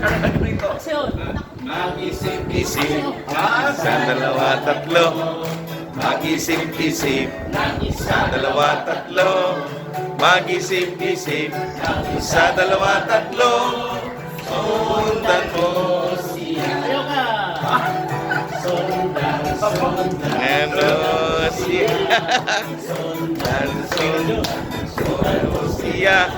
Aksyon. Mag-isip-isip, isa, dalawa, tatlo. Mag-isip-isip, isa, dalawa, tatlo. Mag-isip-isip, isa, dalawa, tatlo. Sundan mo siya. Ayaw ka. Sundan mo siya. Sundan mo siya.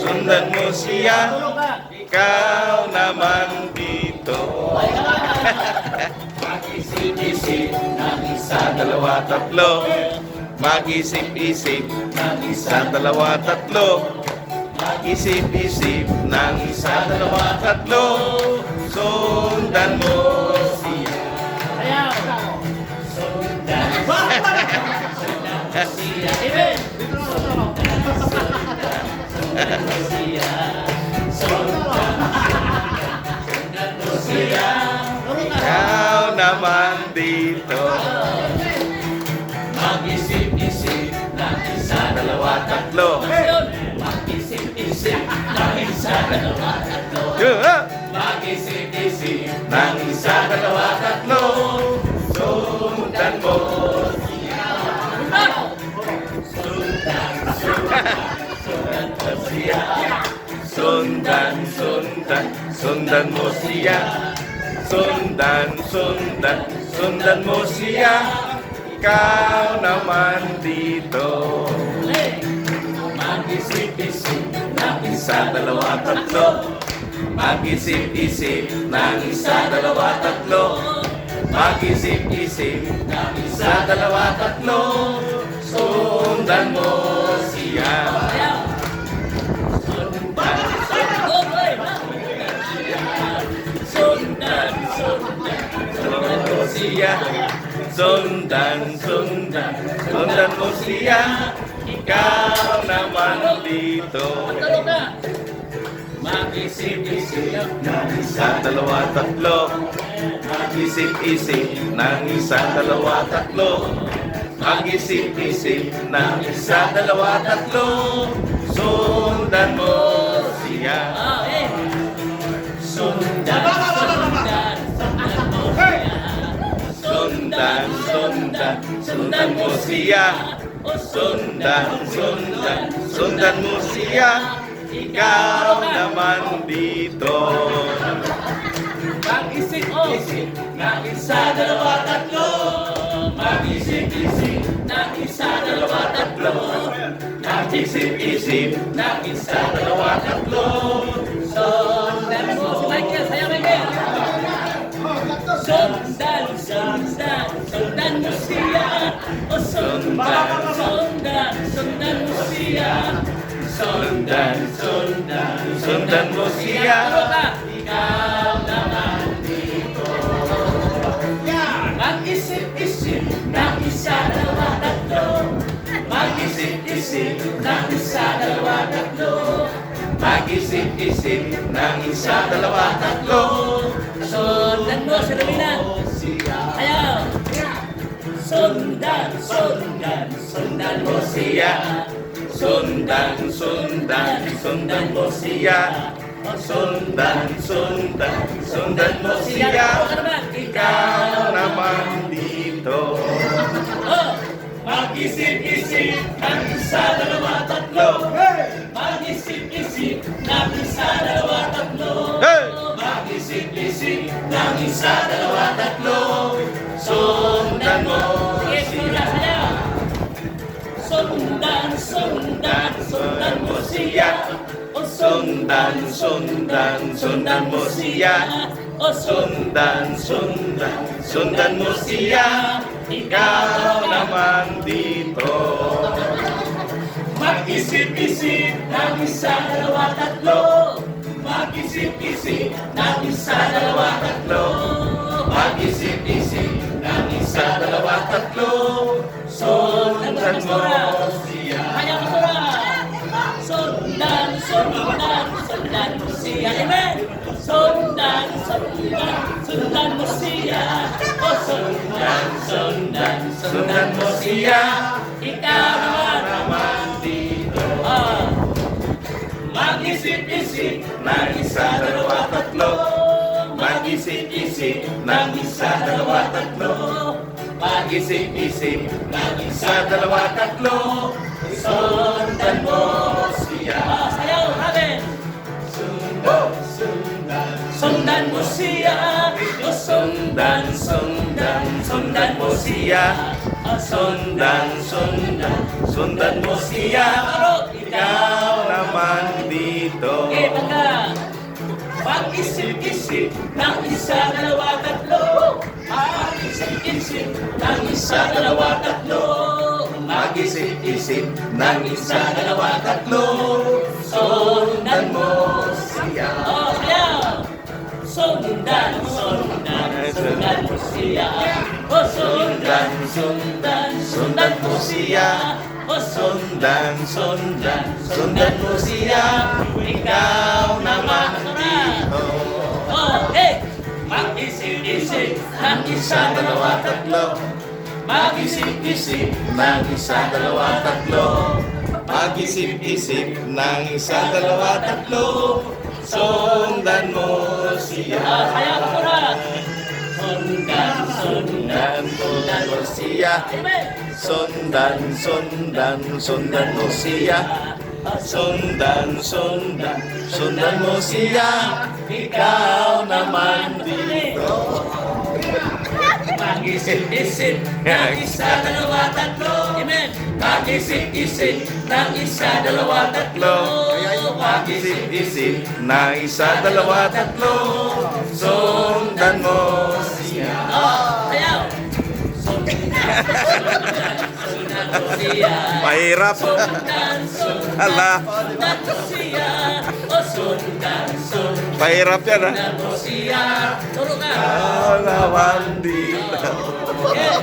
Sundan mo siya. Tulong ka. Ikaw naman dito. Mag-isip-isip ng isa, dalawa, tatlo. Mag-isip-isip ng isa, dalawa, tatlo. Mag-isip-isip ng isa, dalawa, tatlo. Sundan mo siya. Ayaw. Sundan siya. Amen. Ikaw naman dito. Mag-isip-isip ng isa, dalawa, tatlo. Aksyon. Mag-isip-isip ng isa, dalawa, tatlo. Mag-isip-isip ng isa, dalawa, tatlo. Sundan mo siya. Sundan mo siya. Sundan mo siya. Sundan mo siya. Ikaw naman dito. Mag-isip-isip ng isa, dalawa, tatlo. Mag-isip-isip ng isa, dalawa, tatlo. Mag-isip-isip ng isa, dalawa, tatlo. Sundan mo siya. Sundan mo siya. Sundan mo siya. Ikaw naman dito. Tulong ka. Mag-isip-isip ng isa, dalawa, tatlo. Mag-isip-isip ng isa, dalawa, tatlo. Mag-isip-isip ng isa, dalawa, tatlo. Sundan mo siya. Sundan mo siya. Sundan mo siya. Ikaw naman dito. Mag-isip-isip ng isa, dalawa, tatlo. Mag-isip-isip ng isa, dalawa, tatlo. Mag-isip-isip ng isa, dalawa, tatlo. Sundan mo. Michael, saya Michael. Sundan mo siya. Sundan mo siya. Sundan mo siya. Tulong ka. Ikaw naman dito. Mag-isip-isip ng isa, dalawa, tatlo. Mag-isip-isip ng isa, dalawa, tatlo. Mag-isip-isip ng isa, dalawa, tatlo. Sundan mo, Serena. Ayaw. Sundan mo siya. Sundan mo siya. Sundan mo siya. Ikaw naman dito. Mag-isip-isip ng isa, dalawa, tatlo. Mag-isip-isip ng isa, dalawa, tatlo. Mag-isip-isip ng isa, dalawa, tatlo. Sundan mo siya. Sundan mo siya. Sundan mo siya. Sundan mo siya. Ikaw naman dito. Mag-isip-isip ng isa, dalawa, tatlo. Mag-isip-isip ng isa, dalawa, tatlo. Mag-isip-isip ng isa, dalawa, tatlo. Sundan mo siya. Kaya masura. Sundan mo siya. Amen. Sundan mo siya. Sundan mo siya. Ikaw naman. Naman dito. Mag-isip Mag-isip-isip ng isa, dalawa, tatlo. Mag-isip-isip ng isa, dalawa, tatlo. Mag-isip-isip ng isa, dalawa, tatlo. Sundan mo siya. Sayaw natin. Sundan mo siya. Sundan, sundan, sundan mo siya. Sundan, sundan, sundan mo siya. Ikaw naman dito. Okay, tanda. Mag-isip-isip ng isa, dalawa, tatlo. Mag-isip-isip ng isa, dalawa, tatlo. Mag-isip-isip ng isa, dalawa, tatlo. Sundan mo siya. Oh, sayaw. Sundan, sundan, sundan mo siya. Oh, sundan, sundan, sundan mo siya. Oh, Sundan, sundan, sundan mo siya. Ikaw naman dito. Oh, hey! Mag-isip-isip ng isa, dalawa, tatlo. Mag-isip-isip ng isa, dalawa, tatlo. Mag-isip-isip ng isa, dalawa, tatlo. Sundan mo siya. Sayaw ko na. Sundan, sundan, Sundan mo siya. Amen! Sundan, sundan, sundan mo siya. Sundan, sundan, sundan mo siya. Ikaw naman dito. Mag-isip-isip ng isa, dalawa, tatlo. Amen! Mag-isip-isip ng isa, dalawa, tatlo. Mag-isip-isip na isa, dalawa, tatlo. Sundan mo siya. Oh, sayaw! Sundan mo siya. Mahirap. Sundan, sundan, Ala. sundan mo siya. Oh, sundan, sundan, Mahirap yan, ha? sundan mo siya. Turo ka. Naman dito. Okay.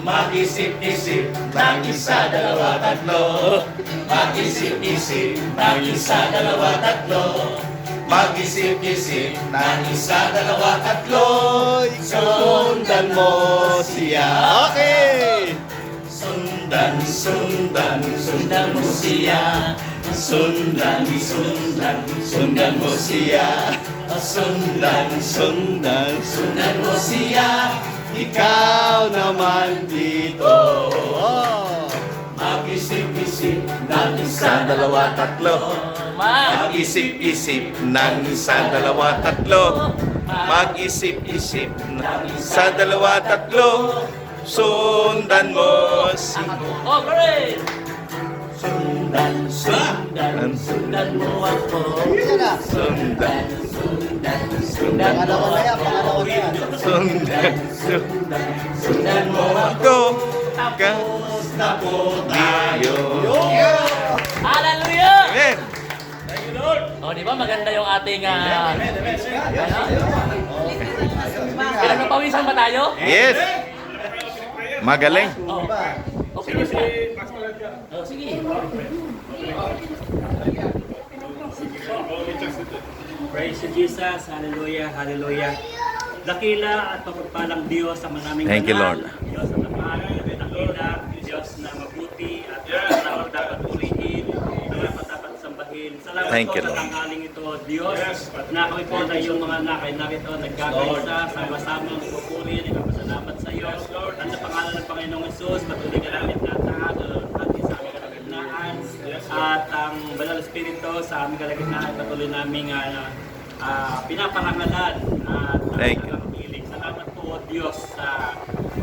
Mag-isip-isip ng isa, dalawa, tatlo. Mag-isip-isip ng isa, dalawa, tatlo. Mag-isip-isip ng isa, dalawa, tatlo. Sundan mo siya. Okay! Sundan, sundan, sundan mo siya. Sundan, sundan, sundan mo siya. Sundan, sundan, sundan mo siya. Ikaw naman dito. Mag-isip-isip ng isa, dalawa, tatlo. Mag-isip-isip ng isa, dalawa, tatlo. Mag-isip-isip ng isa, dalawa, tatlo. Sundan mo si Oh, great! Sundan, sundan, Sundan mo ako. sundan, Sundan, sundan mo ako. sundan, sundan, sundan mo ako. Tapos na po tayo. Hallelujah! Amen. Thank you, Lord. Oh, di ba maganda yung ating pinagpapawisan ba tayo? Yes. Magaling. Oh. Okay, sige. Oh, sige. Praise you, Jesus. Hallelujah. Hallelujah. Dakila at mapagpalang Diyos sa manaming Thank you, banal. Lord. Diyos na mahal, dakila, Diyos na mabuti at dapat dapat purihin, dapat dapat sambahin. Salamat Thank po you, sa Lord. tanghaling ito, Diyos. Na kami po na yung mga nakay narito nagkakaisa, sama-sama magpupuri, nagpapasalamat sa iyo. At sa pangalan ng Panginoong Isus, patuloy ka namin natahan at sa aming kalagitnaan. At ang Banal Espiritu sa aming kalagitnaan, patuloy namin pinaparangalan at Thank you. pagkakilig. Salamat po, Diyos, sa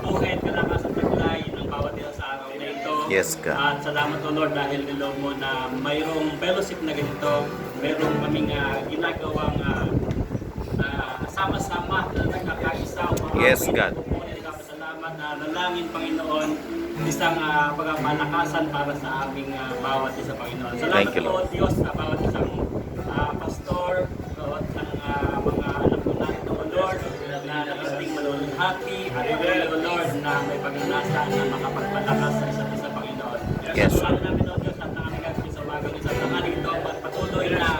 buhay at kalakasan taglay ng bawat isa sa araw na ito. Yes, God. At salamat po, Lord, dahil nilo mo na mayroong fellowship na ganito, mayroong kaming ginagawang sama-sama na nagkakaisa. Yes, God. Salamat na nalangin, Panginoon, isang pagpapalakasan para sa aming bawat isa, Panginoon. Salamat Thank you, po, Lord. Diyos, sa bawat isang pastor, bawat isang mga anak po natin, O Lord, na naging malulunghati, at O Lord, na may pagnanasa na makapagpalakas sa isa't isa, Panginoon. Yes. Sa namin, O Diyos, at namin gagawin sa umaga sa tanghali ito, at patuloy na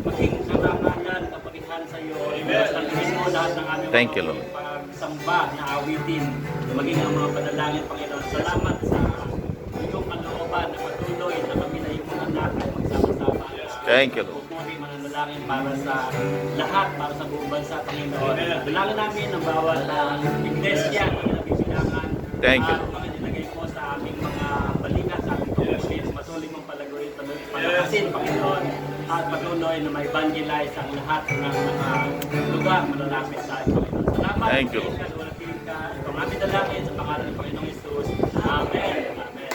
maging karangalan, kapatihan sa iyo. Diyos, tanggihin mo lahat ng aming Thank you, Lord. pagsamba na awitin, maging ang mga panalangin, Panginoon. Salamat sa iyong kalooban na patuloy na kami na iyong mga anak ay magsama-sama. Thank you, Lord. panalangin para sa lahat, para sa buong bansa, Panginoon. Bilangin namin ang bawat iglesia na nabibinangan. Thank you. Mga nilagay po sa aming mga balikat, sa aming community, patuloy mong palaguin, palakasin, Panginoon, at patuloy na may evangelize ang lahat ng mga lugar malalapit sa Panginoon. Salamat. Thank you. Ito ang aming dalangin sa pangalan ng Panginoong Jesus. Amen. Amen.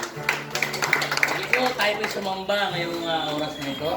Hindi ko tayo may sumamba ngayong oras na ito.